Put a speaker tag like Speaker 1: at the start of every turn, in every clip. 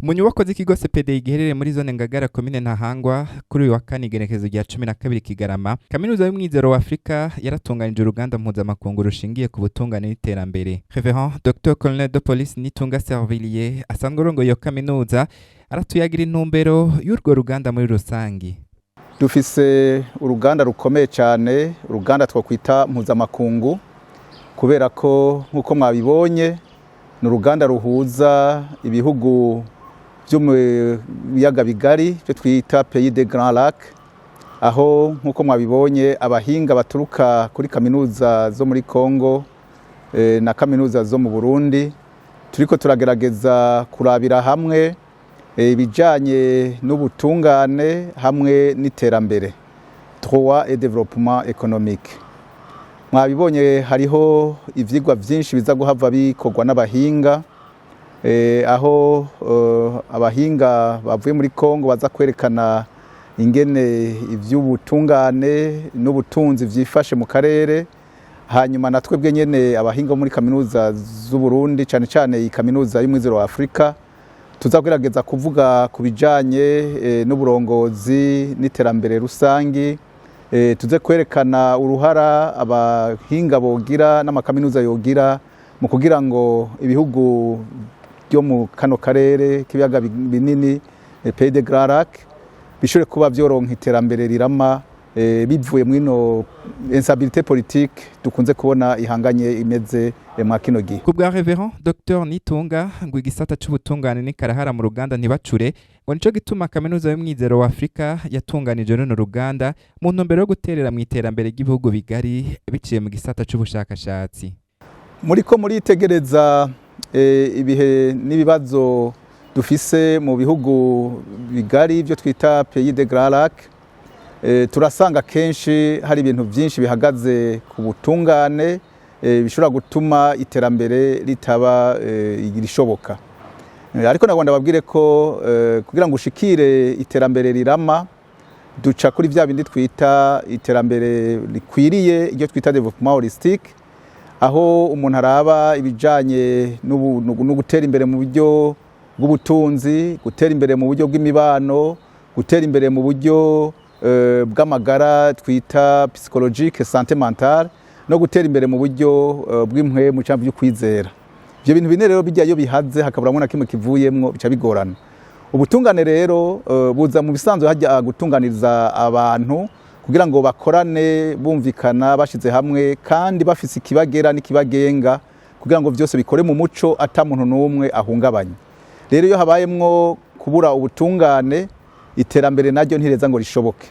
Speaker 1: Mu nyubako z'ikigo CPD giherereye muri zone Ngagara komine Ntahangwa kuri uyu wa kane igenekerezo rya 12 Kigarama, Kaminuza y'Umwizero wa Afrika yaratunganije uruganda mpuzamakungu rushingiye ku butungane n'iterambere. Reverend Dr Colonel de Police Nitunga Servilier asanzwe arongoye iyo kaminuza aratuyagira intumbero y'urwo ruganda muri rusangi.
Speaker 2: Dufise uruganda rukomeye cyane, uruganda twakwita mpuzamakungu, kubera ko nkuko mwabibonye ni uruganda ruhuza ibihugu byo mu biyaga bigari byo twita Pays des Grands Lacs, aho nkuko mwabibonye abahinga baturuka kuri kaminuza zo muri Congo na kaminuza zo mu Burundi turiko turagerageza kurabira hamwe ibijanye n'ubutungane hamwe n'iterambere, droit et développement économique. Mwabibonye hariho ivyigwa vyinshi biza guhava bikorwa n'abahinga, aho abahinga bavuye muri Congo baza kwerekana ingene ivy'ubutungane n'ubutunzi vyifashe mu karere, hanyuma natwebwe nyene abahinga muri kaminuza z'u Burundi cyane cyane iyi kaminuza y'Umwizero wa Afrika tuzagerageza kuvuga ku bijanye n'uburongozi n'iterambere rusangi, tuze kwerekana uruhara abahinga bogira n'amakaminuza yogira mu kugira ngo ibihugu byo mu kano karere k'ibiyaga binini Pays des Grands Lacs bishobore kuba vyoronka iterambere rirama bivuye mwino instabilité politique dukunze kubona ihanganye imeze mwa kino gihe.
Speaker 1: Ku bwa Reverend Dr Nitunga ngo igisata c'ubutungane ni karahara mu ruganda ntibacure, ngo nico gituma Kaminuza y'Umwizero wa Afrika yatunganije runo ruganda mu ntumbero yo guterera mu iterambere ry'ibihugu bigari biciye mu gisata c'ubushakashatsi.
Speaker 2: Muriko muritegereza ibihe n'ibibazo dufise mu bihugu bigari byo twita Pays des Grands Lacs, turasanga kenshi hari ibintu byinshi bihagaze ku butungane bishobora gutuma iterambere ritaba igishoboka. Ariko nagomba babwire ko kugira ngo ushikire iterambere rirama duca kuri vya bindi twita iterambere rikwiriye, iryo twita développement holistique, aho umuntu araba ibijanye no gutera imbere mu buryo bw'ubutunzi, gutera imbere mu buryo bw'imibano, gutera imbere mu buryo bw'amagara twita psychologique santé mentale, no gutera imbere mu buryo bw'impwemu cyangwa by'ukwizera. Ibyo bintu bine rero bijya iyo bihaze hakaburamwo na kimwe kivuyemwo bica bigorana. Ubutungane rero buza mu bisanzwe hajya gutunganiriza abantu kugira ngo bakorane bumvikana bashize hamwe kandi bafise ikibagera n'ikibagenga kugira ngo vyose bikore mu muco ata muntu n'umwe ahungabanye. Rero iyo habayemwo kubura ubutungane iterambere naryo ntireza ngo rishoboke.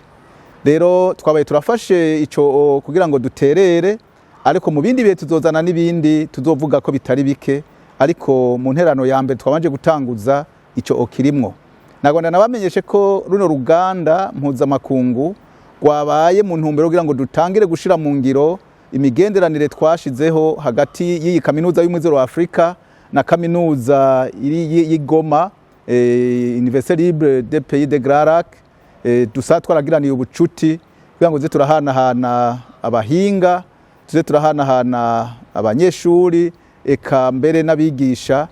Speaker 2: Rero twabaye turafashe ico kugira ngo duterere, ariko mu bindi bihe tuzozana n'ibindi tuzovuga ko bitari bike, ariko mu nterano ya mbere twabanje gutanguza ico okirimwo. Nagomba nabamenyeshe ko runo ruganda mpuzamakungu rwabaye mu ntumbero kugira ngo dutangire gushira mu ngiro imigenderanire twashizeho hagati y'iyi kaminuza y'Umwizero wa Afrika na kaminuza iri y'Igoma, Université libre des Pays des Grands Lacs. Dusa twaragiraniye ubucuti kugira ngo turahanahana abahinga, tuze turahanahana abanyeshuri, eka mbere n'abigisha,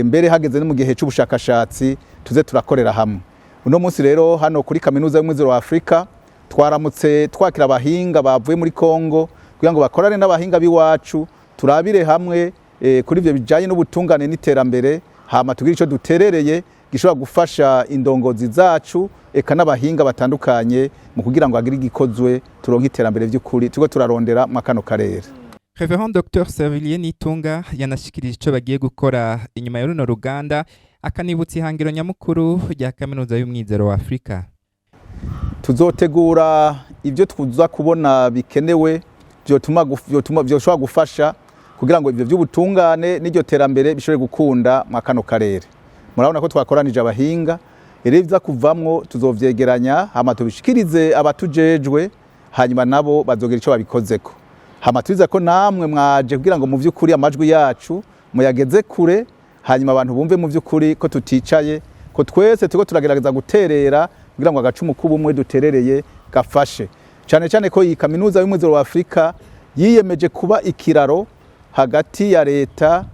Speaker 2: mbere hageze no mu gihe c'ubushakashatsi tuze turakorera hamwe. Uno munsi rero hano kuri Kaminuza y'Umwizero wa Afrika twaramutse twakira abahinga bavuye muri Congo kugira ngo bakorane n'abahinga biwacu, turabire hamwe kuri ivyo bijanye n'ubutungane n'iterambere, hama tugire ico duterereye gishobora gufasha indongozi zacu eka n'abahinga batandukanye mu kugira ngo agire igikozwe turonke iterambere vy'ukuri tugo turarondera mu kano karere.
Speaker 1: Reverend Dr Servilier Nitunga yanashikirije ico bagiye gukora inyuma ya runo ruganda, akanibutsa ihangiro nyamukuru rya Kaminuza y'Umwizero wa Afrika.
Speaker 2: Tuzotegura ivyo tuza kubona bikenewe vyoshobora gufasha kugira ngo ivyo vy'ubutungane n'iryo terambere bishobore gukunda mu kano karere. Murabona ko twakoranije abahinga, rero biza kuvamwo tuzovyegeranya hama tubishikirize abatujejwe, hanyuma nabo bazogira ico babikozeko. Hama tubiza ko namwe mwaje kugira ngo mu vy'ukuri amajwi yacu muyageze kure, hanyuma abantu bumve mu vy'ukuri ko tuticaye, ko twese tuko turagerageza guterera kugira ngo agacumu k'ubumwe duterereye gafashe. Cyane cyane ko iyi Kaminuza y'Umwizero wa Afrika yiyemeje kuba ikiraro hagati ya leta,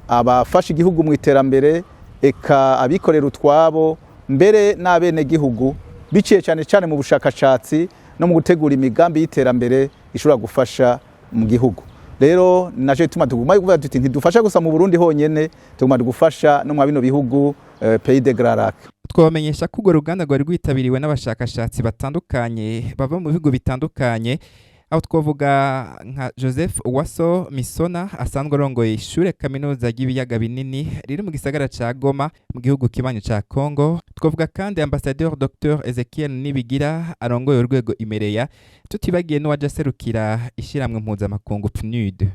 Speaker 2: abafasha igihugu mu iterambere eka abikorera utwabo mbere n'abenegihugu biciye cyane cyane mu bushakashatsi no mu gutegura imigambi y'iterambere ishobora gufasha mu gihugu. Rero naje tuma tuguma kuvuga tuti ntidufasha gusa mu Burundi honyene, tuguma dugufasha no mu bino bihugu Pays de Grand Lac.
Speaker 1: Twabamenyesha ko urwo ruganda rwari rwitabiriwe n'abashakashatsi batandukanye bava mu bihugu bitandukanye, aho twavuga nka Joseph Uwaso Misona asanzwe arongoye ishure kaminuza ry'ibiyaga binini riri mu gisagara ca Goma mu gihugu kibanyi ca Congo. Twavuga kandi Ambassadeur Dr Ezekiel Nibigira arongoye urwego Imereya, tutibagiye n'uwaje aserukira ishiramwe mpuzamakungu PNUD.